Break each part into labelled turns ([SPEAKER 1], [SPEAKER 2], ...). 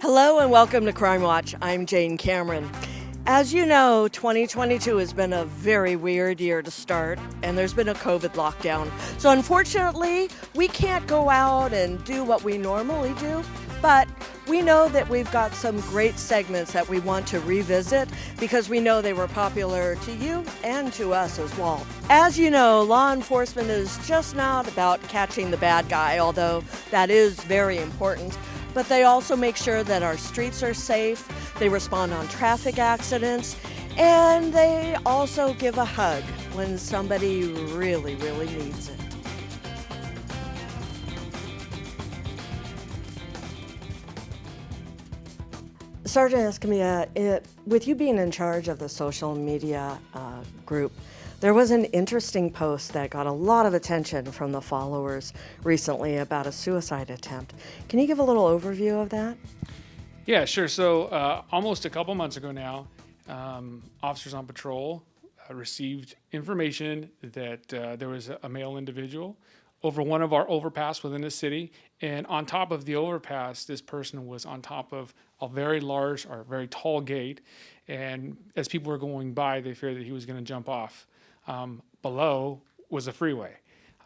[SPEAKER 1] Hello and welcome to CrimeWatch. I'm Jane Cameron. As you know, 2022 has been a very weird year to start, and there's been a COVID lockdown. So unfortunately, we can't go out and do what we normally do, but we know that we've got some great segments that we want to revisit because we know they were popular to you and to us as well. As you know, law enforcement is just not about catching the bad guy, although that is very important. But they also make sure that our streets are safe, they respond on traffic accidents, and they also give a hug when somebody really, really needs it. Sergeant Escamilla, with you being in charge of the social media group, there was an interesting post that got a lot of attention from the followers recently about a suicide attempt. Can you give a little overview of that?
[SPEAKER 2] Yeah, sure. So almost a couple months ago now, officers on patrol received information that there was a male individual over one of our overpass within the city. And on top of the overpass, this person was on top of a very large or very tall gate. And as people were going by, they feared that he was going to jump off. Below was a freeway.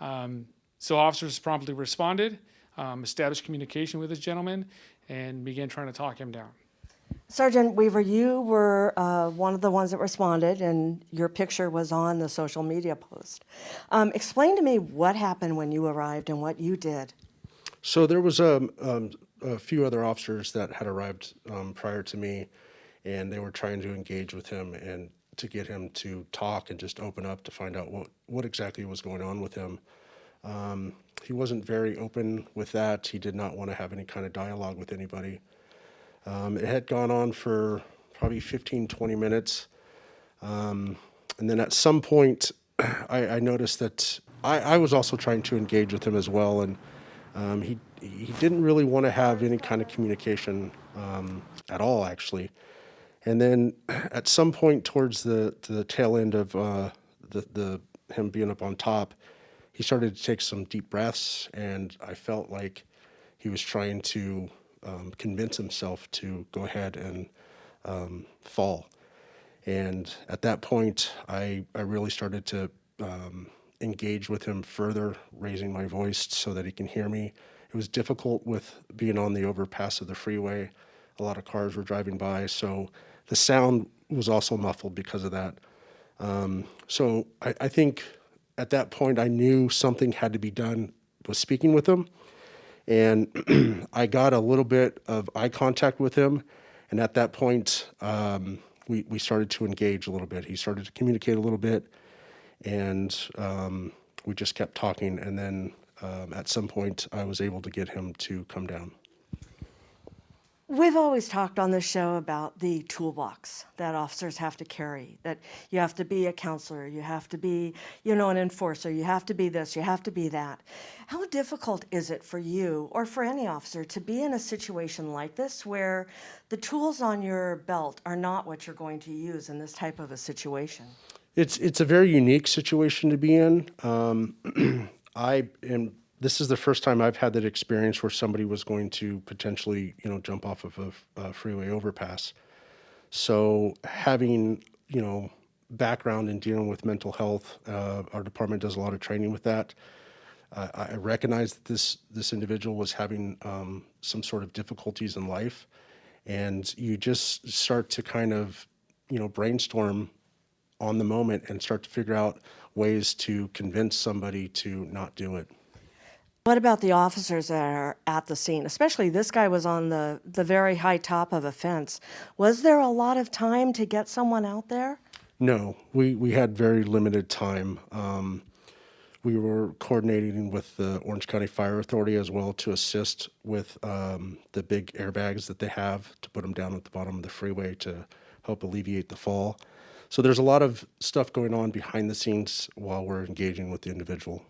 [SPEAKER 2] So officers promptly responded, established communication with this gentleman, and began trying to talk him down.
[SPEAKER 1] Sergeant Weaver, you were one of the ones that responded, and your picture was on the social media post. Explain to me what happened when you arrived and what you did.
[SPEAKER 3] So there was a few other officers that had arrived prior to me, and they were trying to engage with him and to get him to talk and just open up to find out what exactly was going on with him. He wasn't very open with that. He did not want to have any kind of dialogue with anybody. It had gone on for probably 15, 20 minutes. And then at some point, I noticed that I was also trying to engage with him as well. And he didn't really want to have any kind of communication at all, actually. And then at some point towards the tail end of him being up on top, he started to take some deep breaths, and I felt like he was trying to convince himself to go ahead and fall. And at that point, I really started to engage with him further, raising my voice so that he can hear me. It was difficult with being on the overpass of the freeway. A lot of cars were driving by, so the sound was also muffled because of that. So I think at that point I knew something had to be done with speaking with him. And I got a little bit of eye contact with him. And at that point, we started to engage a little bit. He started to communicate a little bit. And we just kept talking. And then at some point, I was able to get him to come down.
[SPEAKER 1] We've always talked on this show about the toolbox that officers have to carry, that you have to be a counselor, you have to be, an enforcer, you have to be this, you have to be that. How difficult is it for you or for any officer to be in a situation like this where the tools on your belt are not what you're going to use in this type of a situation?
[SPEAKER 3] It's a very unique situation to be in. This is the first time I've had that experience where somebody was going to potentially, jump off of a freeway overpass. So having, background in dealing with mental health, our department does a lot of training with that. I recognize that this individual was having some sort of difficulties in life, and you just start to kind of, brainstorm on the moment and start to figure out ways to convince somebody to not do it.
[SPEAKER 1] What about the officers that are at the scene? Especially this guy was on the very high top of a fence. Was there a lot of time to get someone out there?
[SPEAKER 3] No, we had very limited time. We were coordinating with the Orange County Fire Authority as well to assist with the big airbags that they have to put them down at the bottom of the freeway to help alleviate the fall. So there's a lot of stuff going on behind the scenes while we're engaging with the individual.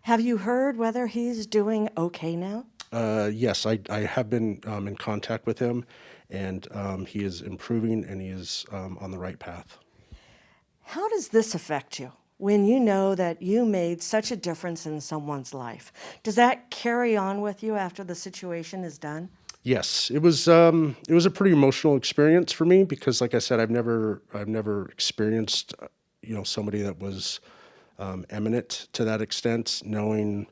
[SPEAKER 1] Have you heard whether he's doing okay now?
[SPEAKER 3] Yes, I have been in contact with him, and he is improving, and he is on the right path.
[SPEAKER 1] How does this affect you when you know that you made such a difference in someone's life? Does that carry on with you after the situation is done?
[SPEAKER 3] Yes, it was a pretty emotional experience for me because, like I said, I've never experienced somebody that was eminent to that extent, knowing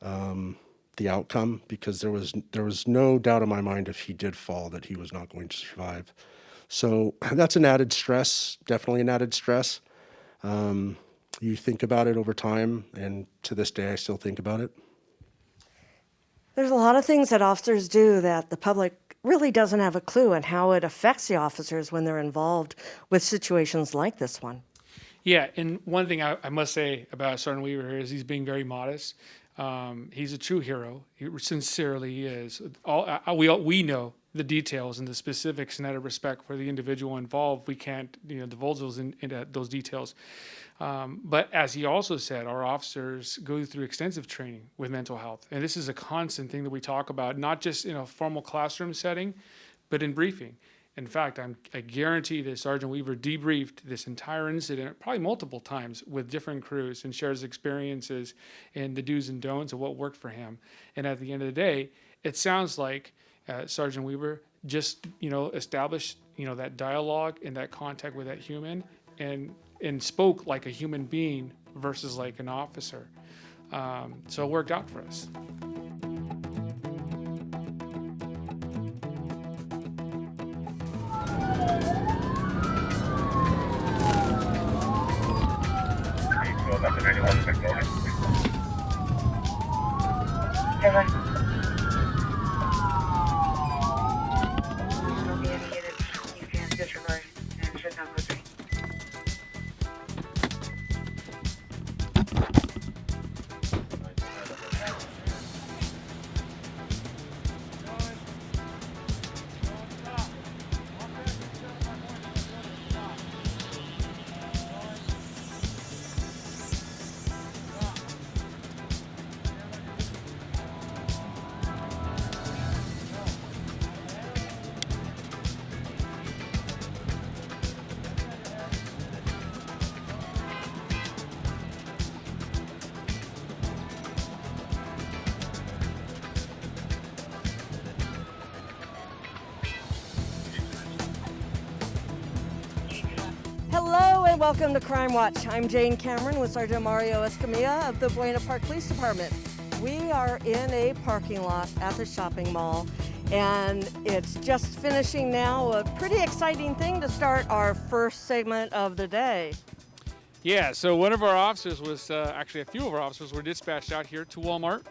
[SPEAKER 3] the outcome, because there was no doubt in my mind if he did fall that he was not going to survive. So that's an added stress, definitely an added stress. You think about it over time, and to this day, I still think about it.
[SPEAKER 1] There's a lot of things that officers do that the public really doesn't have a clue on how it affects the officers when they're involved with situations like this one.
[SPEAKER 2] Yeah, and one thing I must say about Sergeant Weaver here is he's being very modest. He's a true hero. He sincerely is. We know the details and the specifics, and out of respect for the individual involved, we can't divulge those into those details. But as he also said, our officers go through extensive training with mental health, and this is a constant thing that we talk about, not just in a formal classroom setting, but in briefing. In fact, I guarantee that Sergeant Weaver debriefed this entire incident probably multiple times with different crews and shares experiences and the do's and don'ts of what worked for him. And at the end of the day, it sounds like Sergeant Weaver just established that dialogue and that contact with that human and spoke like a human being versus like an officer. So it worked out for us.
[SPEAKER 1] Hello and welcome to Crime Watch. I'm Jane Cameron with Sergeant Mario Escamilla of the Buena Park Police Department. We are in a parking lot at the shopping mall, and it's just finishing now. A pretty exciting thing to start our first segment of the day.
[SPEAKER 2] Yeah, so one of our officers was, actually a few of our officers were dispatched out here to Walmart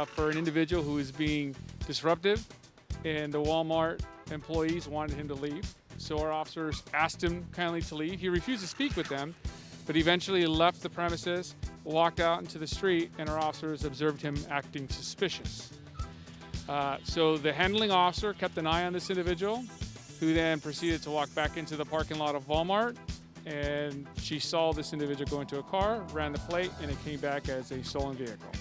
[SPEAKER 2] for an individual who was being disruptive, and the Walmart employees wanted him to leave. So our officers asked him kindly to leave. He refused to speak with them, but eventually left the premises, walked out into the street, and our officers observed him acting suspicious. So the handling officer kept an eye on this individual, who then proceeded to walk back into the parking lot of Walmart, and she saw this individual go into a car, ran the plate, and it came back as a stolen vehicle.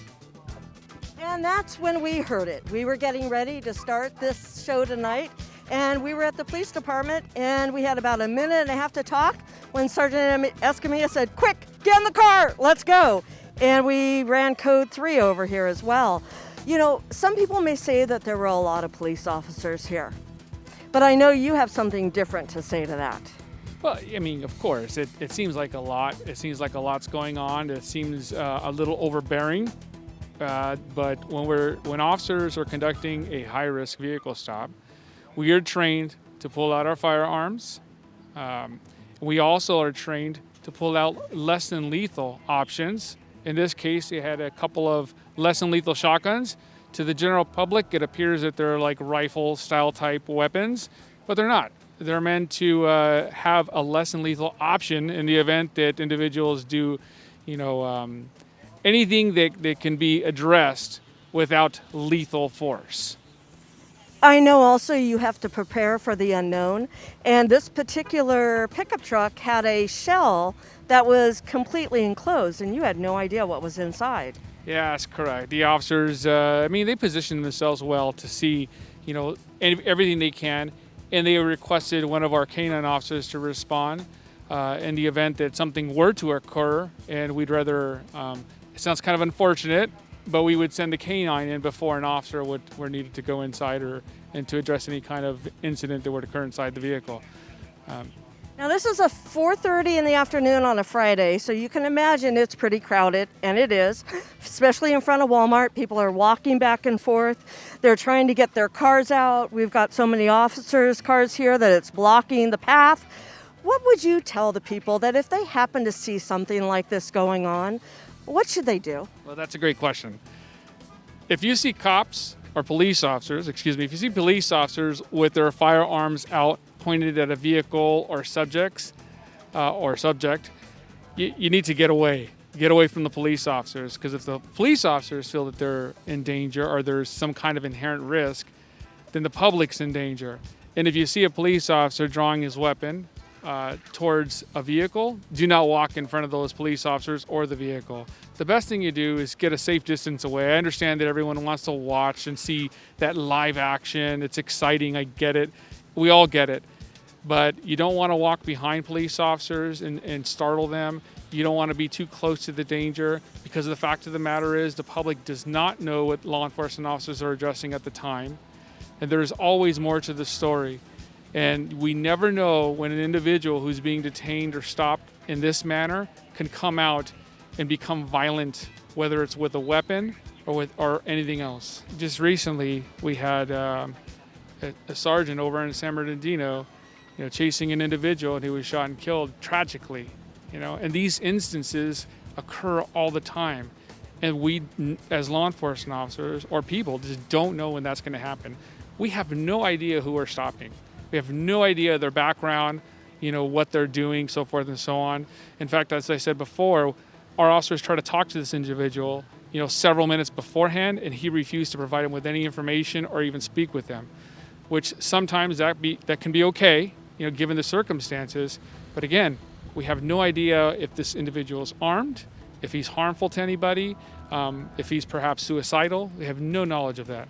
[SPEAKER 1] And that's when we heard it. We were getting ready to start this show tonight, and we were at the police department, and we had about a minute and a half to talk when Sergeant Escamilla said, "Quick, get in the car, let's go." And we ran code 3 over here as well. Some people may say that there were a lot of police officers here, but I know you have something different to say to that.
[SPEAKER 2] Well, I mean, of course, it seems like a lot. It seems like a lot's going on. It seems a little overbearing. But when officers are conducting a high-risk vehicle stop, we are trained to pull out our firearms. We also are trained to pull out less than lethal options. In this case, they had a couple of less than lethal shotguns. To the general public, it appears that they're like rifle-style type weapons, but they're not. They're meant to have a less than lethal option in the event that individuals do, anything that can be addressed without lethal force.
[SPEAKER 1] I know also you have to prepare for the unknown, and this particular pickup truck had a shell that was completely enclosed, and you had no idea what was inside.
[SPEAKER 2] Yeah, that's correct. The officers, they positioned themselves well to see, everything they can, and they requested one of our canine officers to respond in the event that something were to occur, and we'd rather, it sounds kind of unfortunate, but we would send a canine in before an officer were needed to go inside and to address any kind of incident that would occur inside the vehicle.
[SPEAKER 1] Now this is a 4:30 in the afternoon on a Friday, so you can imagine it's pretty crowded, and it is, especially in front of Walmart. People are walking back and forth. They're trying to get their cars out. We've got so many officers' cars here that it's blocking the path. What would you tell the people that if they happen to see something like this going on, what should they do?
[SPEAKER 2] Well, that's a great question. If you see cops or police officers, if you see police officers with their firearms out pointed at a vehicle or subject, you need to get away from the police officers, because if the police officers feel that they're in danger or there's some kind of inherent risk, then the public's in danger. And if you see a police officer drawing his weapon towards a vehicle, do not walk in front of those police officers or the vehicle. The best thing you do is get a safe distance away. I understand that everyone wants to watch and see that live action. It's exciting, I get it. We all get it. But you don't want to walk behind police officers and startle them. You don't want to be too close to the danger, because the fact of the matter is the public does not know what law enforcement officers are addressing at the time. And there's always more to the story. And we never know when an individual who's being detained or stopped in this manner can come out and become violent, whether it's with a weapon or anything else. Just recently, we had a sergeant over in San Bernardino, chasing an individual, and he was shot and killed tragically. And these instances occur all the time. And we, as law enforcement officers or people, just don't know when that's going to happen. We have no idea who we're stopping. We have no idea their background, what they're doing, so forth and so on. In fact, as I said before, our officers try to talk to this individual, several minutes beforehand, and he refused to provide them with any information or even speak with them, which sometimes that can be okay, given the circumstances. But again, we have no idea if this individual is armed, if he's harmful to anybody, if he's perhaps suicidal. We have no knowledge of that.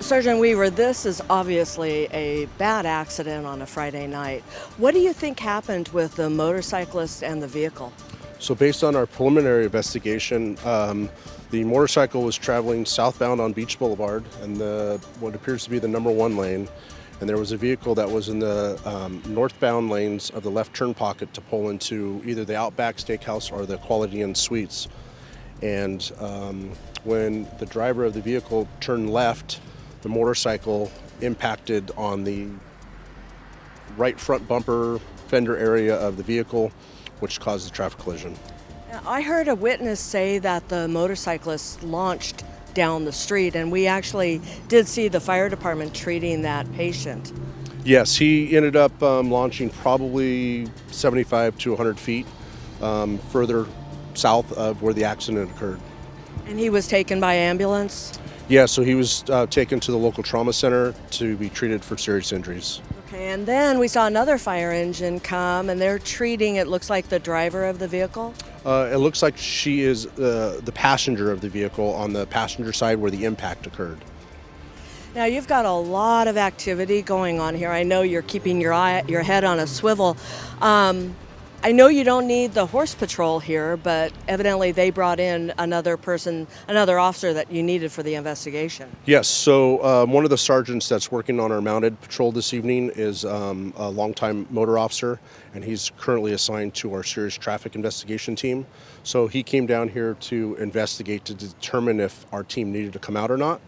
[SPEAKER 1] Sergeant Weaver, this is obviously a bad accident on a Friday night. What do you think happened with the motorcyclist and the vehicle?
[SPEAKER 3] So based on our preliminary investigation, the motorcycle was traveling southbound on Beach Boulevard and what appears to be the number 1 lane. And there was a vehicle that was in the northbound lanes of the left turn pocket to pull into either the Outback Steakhouse or the Quality Inn Suites. And when the driver of the vehicle turned left, the motorcycle impacted on the right front bumper fender area of the vehicle, which caused the traffic collision.
[SPEAKER 1] Now, I heard a witness say that the motorcyclist launched down the street, and we actually did see the fire department treating that patient.
[SPEAKER 3] Yes, he ended up launching probably 75 to 100 feet further south of where the accident occurred.
[SPEAKER 1] And he was taken by ambulance?
[SPEAKER 3] Yeah, so he was taken to the local trauma center to be treated for serious injuries.
[SPEAKER 1] Okay, and then we saw another fire engine come, and they're treating, it looks like, the driver of the vehicle?
[SPEAKER 3] It looks like she is the passenger of the vehicle on the passenger side where the impact occurred.
[SPEAKER 1] Now, you've got a lot of activity going on here. I know you're keeping your head on a swivel. I know you don't need the horse patrol here, but evidently they brought in another person, another officer that you needed for the investigation.
[SPEAKER 3] Yes, so one of the sergeants that's working on our mounted patrol this evening is a longtime motor officer, and he's currently assigned to our serious traffic investigation team. So he came down here to investigate to determine if our team needed to come out or not.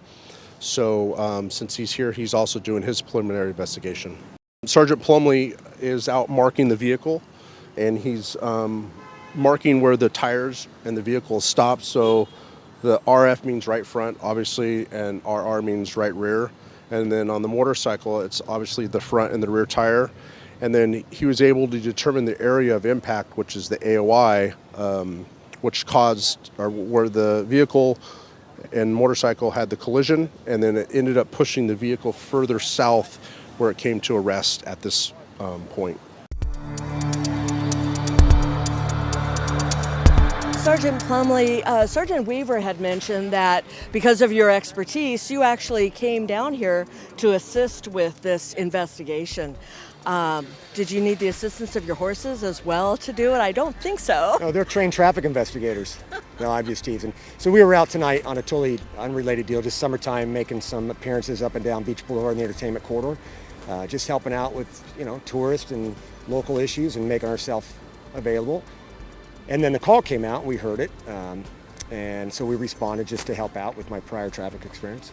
[SPEAKER 3] So since he's here, he's also doing his preliminary investigation. Sergeant Plumley is out marking the vehicle, and he's marking where the tires and the vehicle stop. So the RF means right front, obviously, and RR means right rear. And then on the motorcycle, it's obviously the front and the rear tire. And then he was able to determine the area of impact, which is the AOI, which caused, or where the vehicle and motorcycle had the collision, and then it ended up pushing the vehicle further south where it came to a rest at this point.
[SPEAKER 1] Sergeant Plumley, Sergeant Weaver had mentioned that because of your expertise, you actually came down here to assist with this investigation. Did you need the assistance of your horses as well to do it? I don't think so.
[SPEAKER 4] No, they're trained traffic investigators. No, I'm just teasing. So we were out tonight on a totally unrelated deal, just summertime, making some appearances up and down Beach Boulevard in the entertainment corridor, just helping out with, tourists and local issues and making ourselves available. And then the call came out, we heard it, and so we responded just to help out with my prior traffic experience.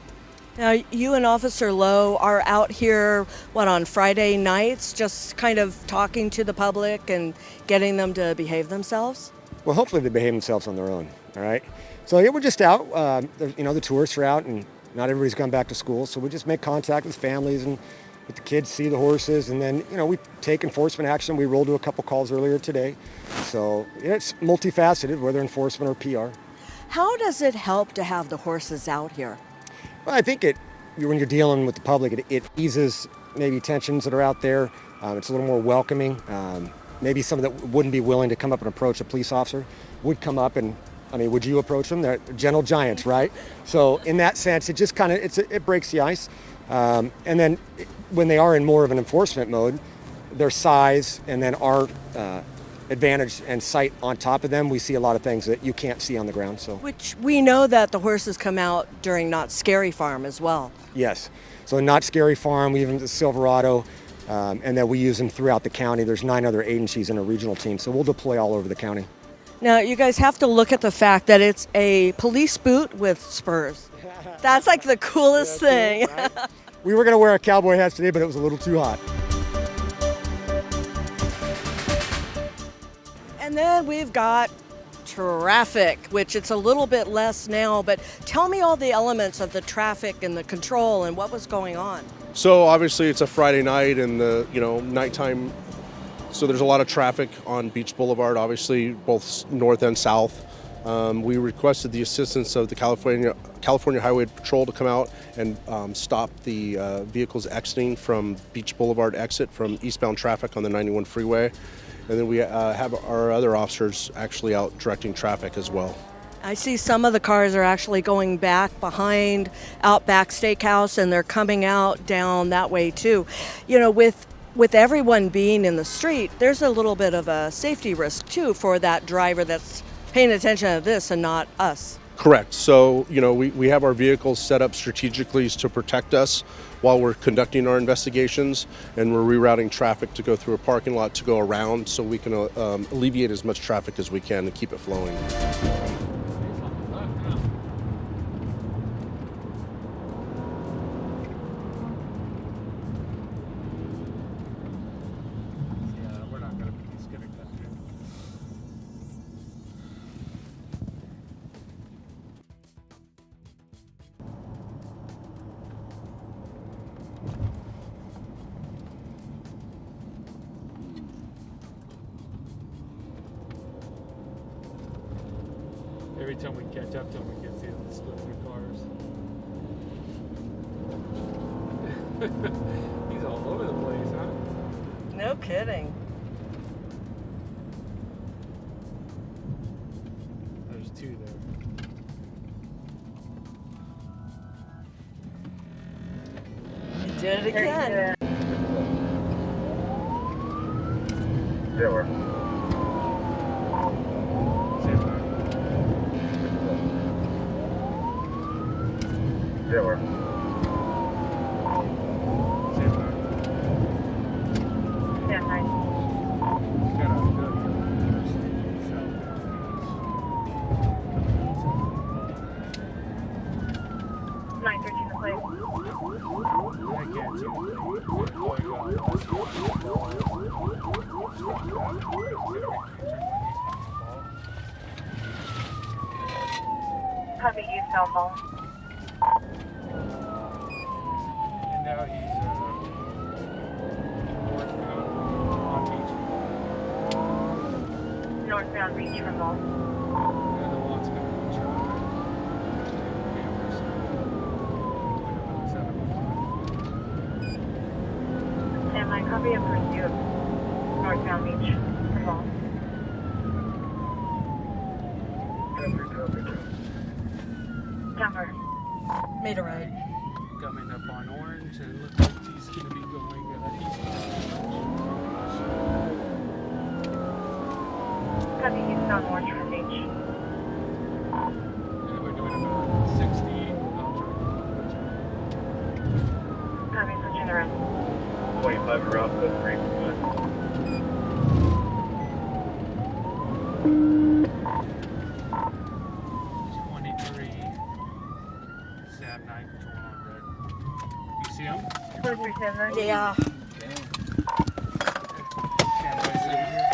[SPEAKER 1] Now, you and Officer Lowe are out here, on Friday nights, just kind of talking to the public and getting them to behave themselves?
[SPEAKER 4] Well, hopefully they behave themselves on their own, all right? So yeah, we're just out, the tourists are out and not everybody's gone back to school, so we just make contact with families and with the kids, see the horses, and then, we take enforcement action. We rolled to a couple calls earlier today. So it's multifaceted, whether enforcement or PR.
[SPEAKER 1] How does it help to have the horses out here?
[SPEAKER 4] Well, I think when you're dealing with the public, it eases maybe tensions that are out there. It's a little more welcoming. Maybe some that wouldn't be willing to come up and approach a police officer would come up and, would you approach them? They're gentle giants, right? So in that sense, it just kind of, it breaks the ice. And then when they are in more of an enforcement mode, their size and then our advantage and sight on top of them, we see a lot of things that you can't see on the ground. So,
[SPEAKER 1] which we know that the horses come out during Not Scary Farm as well.
[SPEAKER 4] Yes. So Not Scary Farm, we even the Silverado, and then we use them throughout the county. There's 9 other agencies in a regional team, so we'll deploy all over the county.
[SPEAKER 1] Now, you guys have to look at the fact that it's a police boot with spurs. That's like the coolest thing.
[SPEAKER 4] Cool, right? We were going to wear our cowboy hats today, but it was a little too hot.
[SPEAKER 1] And then we've got traffic, which it's a little bit less now, but tell me all the elements of the traffic and the control and what was going on.
[SPEAKER 3] So obviously it's a Friday night and the nighttime, so there's a lot of traffic on Beach Boulevard, obviously both north and south. We requested the assistance of the California Highway Patrol to come out and stop the vehicles exiting from Beach Boulevard exit from eastbound traffic on the 91 freeway. And then we have our other officers actually out directing traffic as well.
[SPEAKER 1] I see some of the cars are actually going back behind Outback Steakhouse, and they're coming out down that way too. With everyone being in the street, there's a little bit of a safety risk too for that driver that's paying attention to this and not us.
[SPEAKER 3] Correct. So, we have our vehicles set up strategically to protect us while we're conducting our investigations, and we're rerouting traffic to go through a parking lot to go around so we can alleviate as much traffic as we can and keep it flowing.
[SPEAKER 2] Every time we catch up to them, we can see them split through cars. He's all over the place, huh?
[SPEAKER 1] No kidding.
[SPEAKER 2] There's 2 there.
[SPEAKER 1] You did it again.
[SPEAKER 5] Zero. Zero. Stand by. Nine 13 the plate.
[SPEAKER 2] I can't see
[SPEAKER 5] Copy eastbound ball.
[SPEAKER 2] And now he's northbound on Beach.
[SPEAKER 5] Northbound reach from ball.
[SPEAKER 2] And the one's going to be trying.
[SPEAKER 5] Stand by. Copy and pursuit. Northbound beach from ball. Cover.
[SPEAKER 1] Made a right.
[SPEAKER 2] Coming up on orange, and it looks like he's going to be going
[SPEAKER 5] Copy eastbound orange from beach.
[SPEAKER 2] and we're doing about 60.
[SPEAKER 5] Copy switching around.
[SPEAKER 6] 25 around the 3%.
[SPEAKER 2] 23. Sam 9 control on red. You see him?
[SPEAKER 5] 23-7.
[SPEAKER 1] Yeah.
[SPEAKER 2] Standby 7.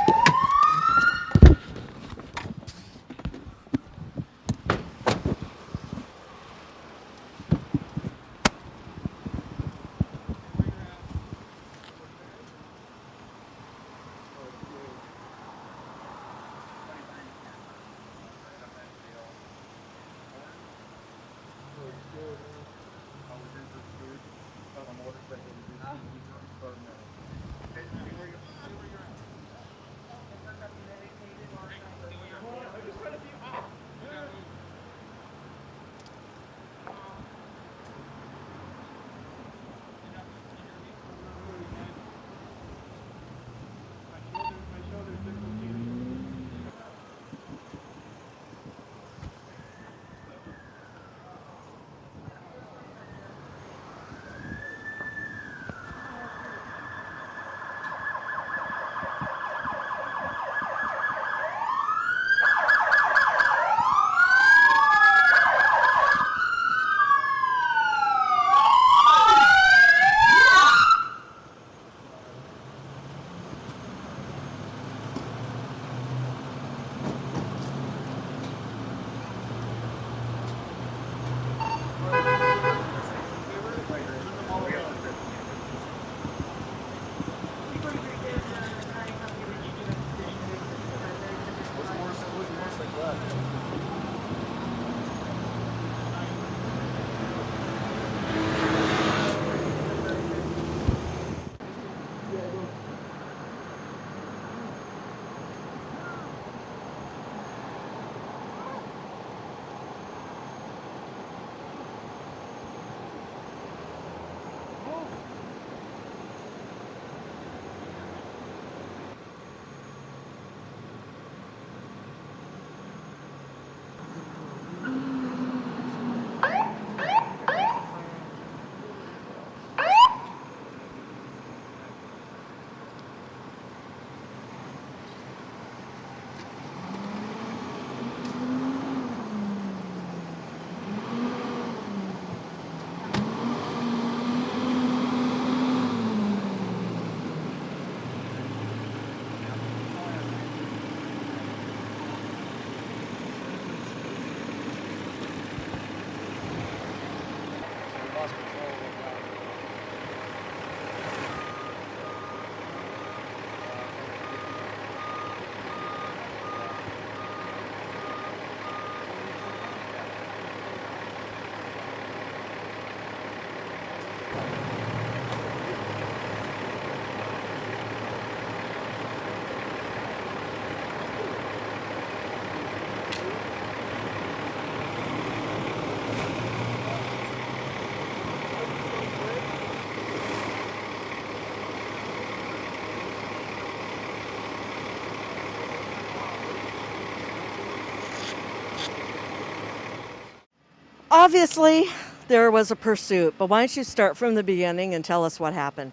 [SPEAKER 1] Obviously, there was a pursuit, but why don't you start from the beginning and tell us what happened?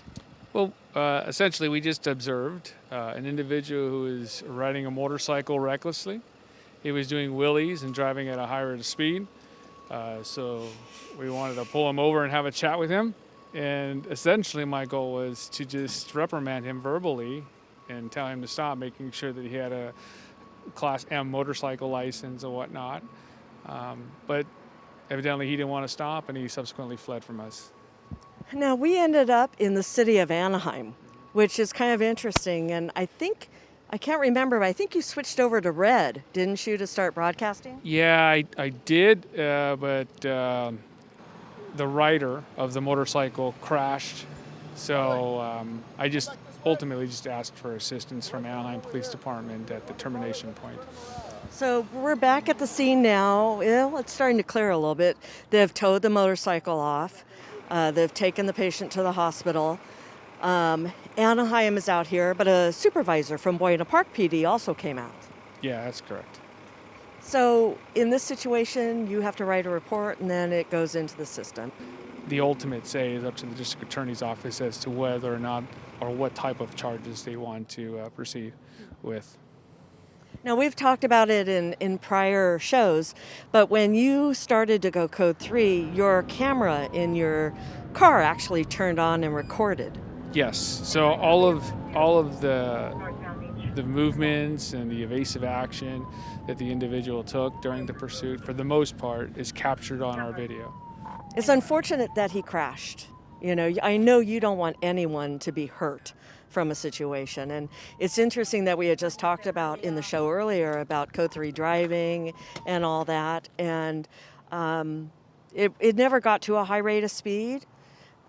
[SPEAKER 2] Well, essentially, we just observed an individual who was riding a motorcycle recklessly. He was doing wheelies and driving at a high rate of speed. So we wanted to pull him over and have a chat with him. And essentially, my goal was to just reprimand him verbally and tell him to stop, making sure that he had a Class M motorcycle license and whatnot. But evidently, he didn't want to stop, and he subsequently fled from us.
[SPEAKER 1] Now, we ended up in the city of Anaheim, which is kind of interesting. And I can't remember, but I think you switched over to red, didn't you, to start broadcasting?
[SPEAKER 2] Yeah, I did, but the rider of the motorcycle crashed. So I just ultimately just asked for assistance from Anaheim Police Department at the termination point.
[SPEAKER 1] So we're back at the scene now. Well, it's starting to clear a little bit. They've towed the motorcycle off. They've taken the patient to the hospital. Anaheim is out here, but a supervisor from Buena PD also came out.
[SPEAKER 2] Yeah, that's correct.
[SPEAKER 1] So in this situation, you have to write a report and then it goes into the system.
[SPEAKER 2] The ultimate say is up to the district attorney's office as to whether or not or what type of charges they want to proceed with.
[SPEAKER 1] Now, we've talked about it in prior shows, but when you started to go code 3, your camera in your car actually turned on and recorded.
[SPEAKER 2] Yes. So all of the
[SPEAKER 5] Northbound Beach.
[SPEAKER 2] movements and the evasive action that the individual took during the pursuit, for the most part, is captured on our video.
[SPEAKER 1] It's unfortunate that he crashed. You know, I know you don't want anyone to be hurt from a situation. And it's interesting that we had just talked about in the show earlier about code 3 driving and all that. And it never got to a high rate of speed.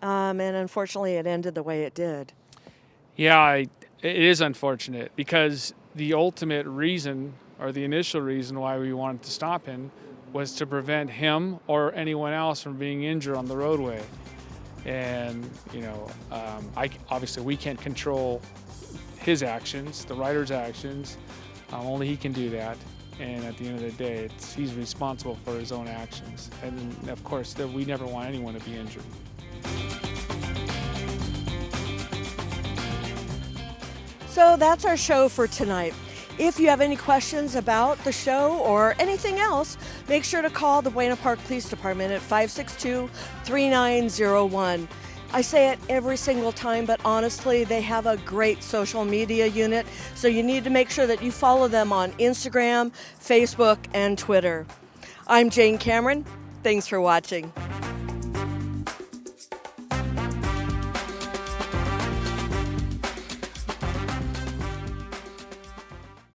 [SPEAKER 1] And unfortunately, it ended the way it did.
[SPEAKER 2] Yeah, it is unfortunate because the ultimate reason or the initial reason why we wanted to stop him was to prevent him or anyone else from being injured on the roadway. And, obviously we can't control his actions, the rider's actions. Only he can do that. And at the end of the day, he's responsible for his own actions. And of course, we never want anyone to be injured.
[SPEAKER 1] So that's our show for tonight. If you have any questions about the show or anything else, make sure to call the Buena Park Police Department at 562-3901. I say it every single time, but honestly, they have a great social media unit, so you need to make sure that you follow them on Instagram, Facebook, and Twitter. I'm Jane Cameron. Thanks for watching.